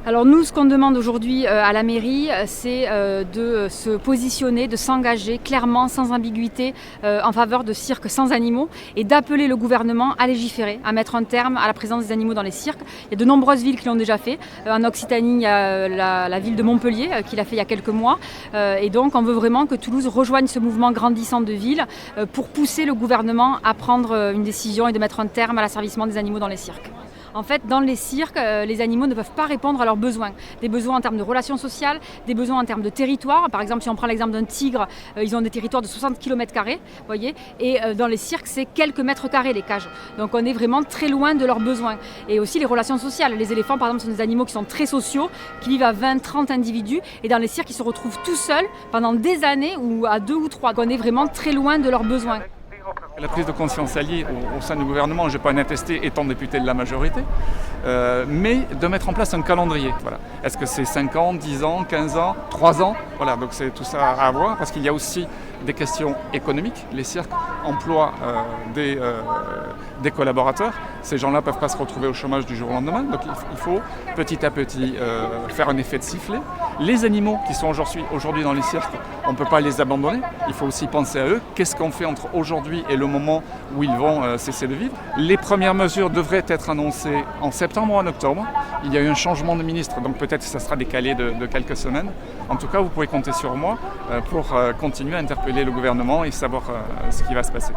Alors nous, ce qu'on demande aujourd'hui à la mairie, c'est de se positionner, de s'engager clairement, sans ambiguïté, en faveur de cirques sans animaux et d'appeler le gouvernement à légiférer, à mettre un terme à la présence des animaux dans les cirques. Il y a de nombreuses villes qui l'ont déjà fait. En Occitanie, il y a la ville de Montpellier qui l'a fait il y a quelques mois. Et donc on veut vraiment que Toulouse rejoigne ce mouvement grandissant de villes pour pousser le gouvernement à prendre une décision et de mettre un terme à l'asservissement des animaux dans les cirques. En fait, dans les cirques, les animaux ne peuvent pas répondre à leurs besoins. Des besoins en termes de relations sociales, des besoins en termes de territoire. Par exemple, si on prend l'exemple d'un tigre, ils ont des territoires de 60 km², voyez. Et dans les cirques, c'est quelques mètres carrés les cages. Donc on est vraiment très loin de leurs besoins. Et aussi les relations sociales. Les éléphants, par exemple, sont des animaux qui sont très sociaux, qui vivent à 20, 30 individus. Et dans les cirques, ils se retrouvent tout seuls pendant des années ou à 2 ou 3. On est vraiment très loin de leurs besoins. La prise de conscience alliée au sein du gouvernement, je ne vais pas en attester étant député de la majorité, mais de mettre en place un calendrier. Voilà. Est-ce que c'est 5 ans, 10 ans, 15 ans, 3 ans? Voilà, donc c'est tout ça à voir parce qu'il y a aussi des questions économiques. Les cirques emploient des collaborateurs. Ces gens-là ne peuvent pas se retrouver au chômage du jour au lendemain. Donc il faut petit à petit faire un effet de sifflet. Les animaux qui sont aujourd'hui dans les cirques, on ne peut pas les abandonner. Il faut aussi penser à eux. Qu'est-ce qu'on fait entre aujourd'hui et le moment où ils vont cesser de vivre? Les premières mesures devraient être annoncées en septembre ou en octobre. Il y a eu un changement de ministre, donc peut-être que ça sera décalé de quelques semaines. En tout cas, vous pouvez compter sur moi pour continuer à interpeller le gouvernement et savoir ce qui va se passer.